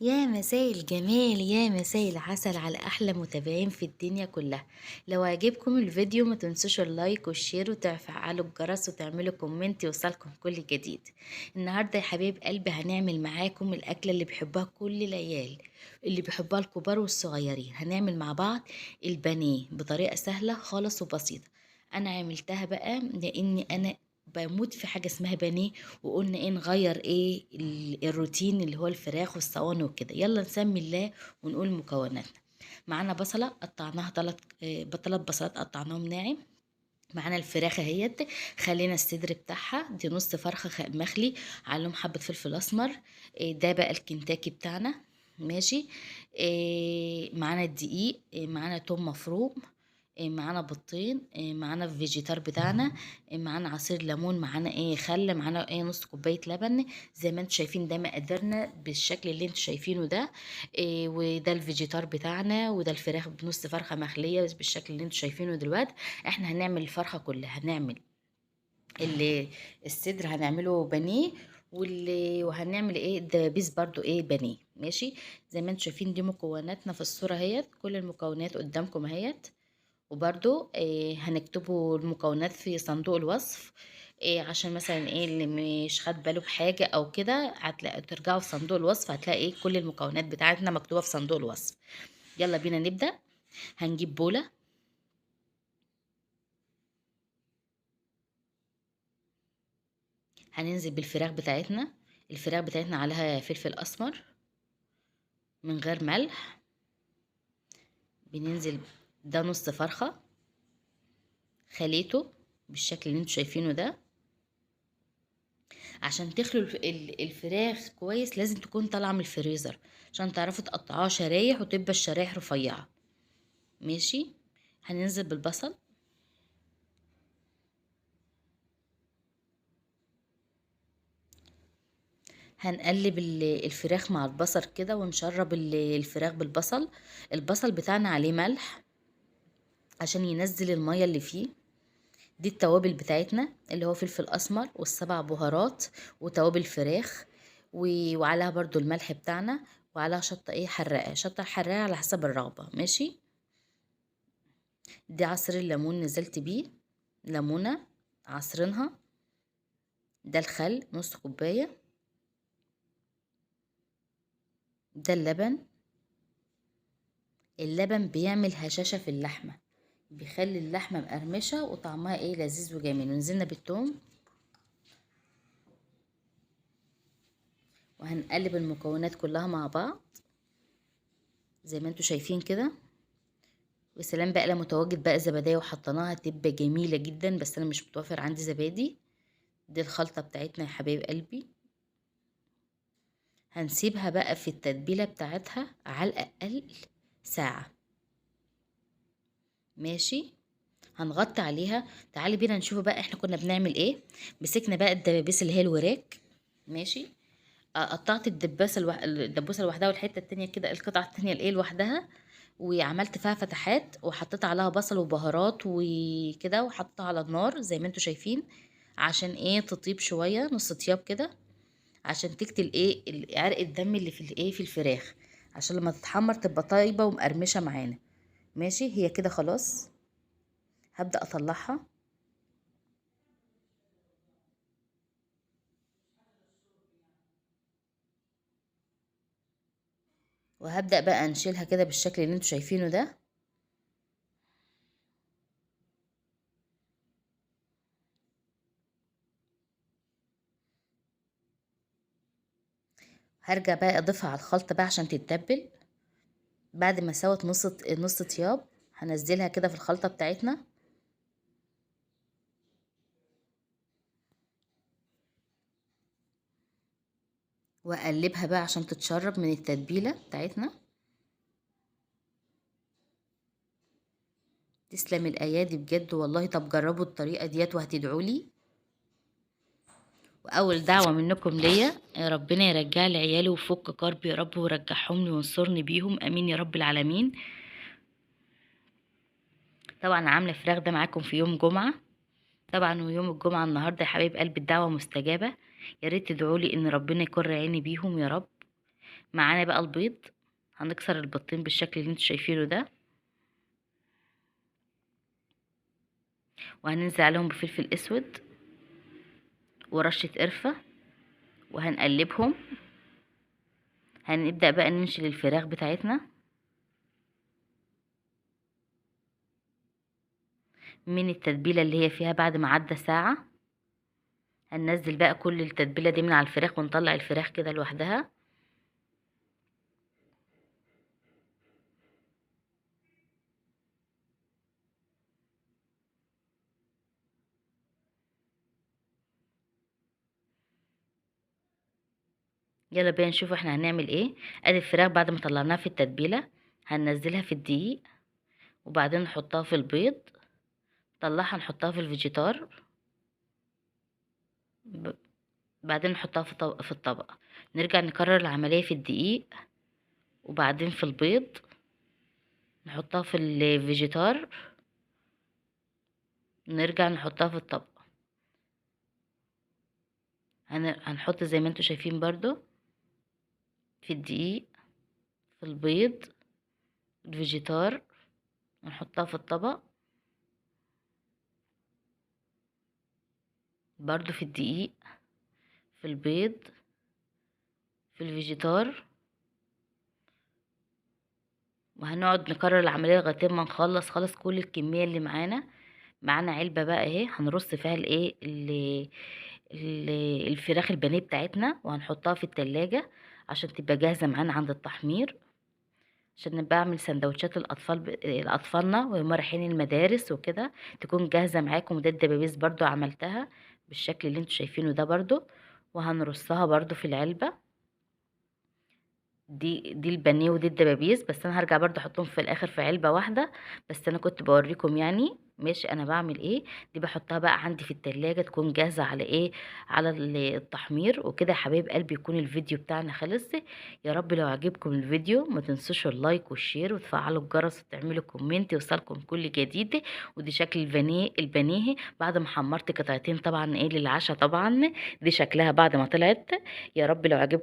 يا مساء الجمال، يا مساء العسل على احلى متابعين في الدنيا كلها. لو عجبكم الفيديو ما تنسوش اللايك والشير وتفعلوا الجرس وتعملوا كومنت يوصلكم كل جديد. النهارده يا حبيب قلبي هنعمل معاكم الاكله اللي بيحبها كل العيال، اللي بيحبها الكبار والصغيرين. هنعمل مع بعض البانيه بطريقه سهله خالص وبسيطه. انا عملتها بقى لاني انا بموت في حاجه اسمها بانيه، وقلنا ايه نغير ايه الروتين اللي هو الفراخ والصواني وكده. يلا نسمي الله ونقول مكوناتنا. معانا بصلة قطعناها تلات بصلات قطعناهم ناعم. معانا الفراخ اهيت، خلينا الصدر بتاعها دي نص فرخة مخلي، عليهم حبة فلفل اسمر. ده بقى الكنتاكي بتاعنا. ماشي. معانا الدقيق، معانا توم مفروم، معانا بيضتين، معانا الفيجيتار بتاعنا، معانا عصير ليمون، معانا خل، معانا نص كوبايه لبن. زي ما انتم شايفين ده مقدارنا بالشكل اللي انتم شايفينه ده. وده الفيجيتار بتاعنا، وده الفراخ بنص فرخه مخليه بالشكل اللي انتم شايفينه دلوقتي. احنا هنعمل الفرخه كلها، هنعمل اللي الصدر هنعمله بانيه، وهنعمل الدبابيس برضو بانيه. ماشي. زي ما انتم شايفين دي مكوناتنا في الصوره اهيت، كل المكونات قدامكم اهيت. وبرضو هنكتبوا المكونات في صندوق الوصف، عشان مثلا اللي مش خد باله بحاجة او كده هتلاقي ترجعوا في صندوق الوصف، هتلاقي كل المكونات بتاعتنا مكتوبة في صندوق الوصف. يلا بينا نبدأ. هنجيب بولة، هننزل بالفراخ بتاعتنا. الفراخ بتاعتنا عليها فلفل اسمر من غير ملح. بننزل، ده نص فرخة خليته بالشكل اللي انتوا شايفينه ده. عشان تخلوا الفراخ كويس لازم تكون طالعة من الفريزر، عشان تعرفوا تقطعوها شرايح وتبقى الشرايح رفيعة. ماشي. هننزل بالبصل، هنقلب الفراخ مع البصل كده ونشرب الفراخ بالبصل. البصل بتاعنا عليه ملح عشان ينزل المية اللي فيه. دي التوابل بتاعتنا اللي هو فلفل اسمر والسبع بهارات وتوابل فراخ، وعليها برضو الملح بتاعنا، وعليها شطة حراقة، شطة حراقة على حسب الرغبة. ماشي. دي عصير الليمون نزلت بيه، ليمونة عصرينها. ده الخل نص كوباية. ده اللبن. اللبن بيعمل هشاشة في اللحمة، بيخلي اللحمة مقرمشة وطعمها لذيذ وجميل. ونزلنا بالثوم، وهنقلب المكونات كلها مع بعض زي ما انتوا شايفين كده. وسلام بقى لو متواجد بقى زبادية وحطيناها تبقى جميلة جدا، بس انا مش متوفر عندي زبادي. دي الخلطة بتاعتنا يا حبايب قلبي. هنسيبها بقى في التتبيلة بتاعتها على الأقل ساعة. ماشي. هنغطي عليها. تعالي بينا نشوف بقى احنا كنا بنعمل ايه. مسكنا بقى الدبابيس اللي هي الوراك. ماشي. قطعت الدبوسه لوحدها، والحته التانية كده القطعه التانية لوحدها. وعملت فيها فتحات وحطيت عليها بصل وبهارات وكده، وحطيتها على النار زي ما انتوا شايفين، عشان تطيب شويه نص طياب كده، عشان تقتل عرق الدم اللي في في الفراخ، عشان لما تتحمر تبقى طيبه ومقرمشه معانا. ماشي. هي كده خلاص. هبدأ اطلعها، وهبدأ بقى نشيلها كده بالشكل اللي انتوا شايفينه ده. هرجع بقى اضيفها على الخلطة بقى عشان تتبل. بعد ما سوت نص طياب، هنزلها كده في الخلطة بتاعتنا، واقلبها بقى عشان تتشرب من التتبيلة بتاعتنا. تسلم الايادي بجد والله. طب جربوا الطريقة ديت وهتدعولي. واول دعوة منكم ليا، يا ربنا يرجع لي عيالي وفك كربي يا رب، ورجعهم لي وانصرني بيهم، امين يا رب العالمين. طبعا عاملة فراخ ده معاكم في يوم جمعة. طبعا ويوم الجمعة النهاردة يا حبايب قلبي الدعوة مستجابة. يا ريت تدعولي ان ربنا يكر عيني بيهم يا رب. معانا بقى البيض، هنكسر البيضتين بالشكل اللي انتوا شايفينه ده، وهننزل عليهم بفلفل اسود ورشة قرفة، وهنقلبهم. هنبدأ بقى ننشل الفراخ بتاعتنا من التتبيلة اللي هي فيها بعد ما عدى ساعة. هننزل بقى كل التتبيلة دي من على الفراخ، ونطلع الفراخ كده لوحدها. يلا بينا نشوف احنا هنعمل ايه. ادي الفراخ بعد ما طلعناها في التتبيلة، هننزلها في الدقيق، وبعدين نحطها في البيض، نطلعها نحطها في الفيجيتار، ب- بعدين نحطها في الطبق. نرجع نكرر العملية في الدقيق، وبعدين في البيض، نحطها في الفيجيتار، نرجع نحطها في الطبق. هنحط زي ما انتوا شايفين برضو في الدقيق، في البيض، الفيجيتار، ونحطها في الطبق، برضو في الدقيق، في البيض، في الفيجيتار. وهنقعد نكرر العملية لغاية ما نخلص خالص كل الكمية اللي معانا علبة بقى اهي، هنرص فيها الفراخ البانيه بتاعتنا، وهنحطها في التلاجة عشان تبقى جاهزة معانا عند التحمير، عشان نبقى اعمل سندوتشات لاطفالنا وهم رايحين المدارس وكده، تكون جاهزة معاكم. وده الدبابيس برضو عملتها بالشكل اللي انتوا شايفينه ده برضو، وهنرصها برضو في العلبة. دي البانيه ودي الدبابيس، بس انا هرجع برضو احطهم في الاخر في علبة واحدة، بس انا كنت بوريكم يعني ماشي انا بعمل ايه. دي بحطها بقى عندي في التلاجة تكون جاهزة على ايه، على التحمير وكده. يا حبايب قلبي يكون الفيديو بتاعنا خلص. يا رب لو عجبكم الفيديو ما تنسوش اللايك والشير وتفعلوا الجرس وتعملوا كومنت يوصلكم كل جديد. ودي شكل البانيه بعد ما حمرت قطعتين طبعا ايه للعشاء طبعا. دي شكلها بعد ما طلعت. يا رب لو عجبكم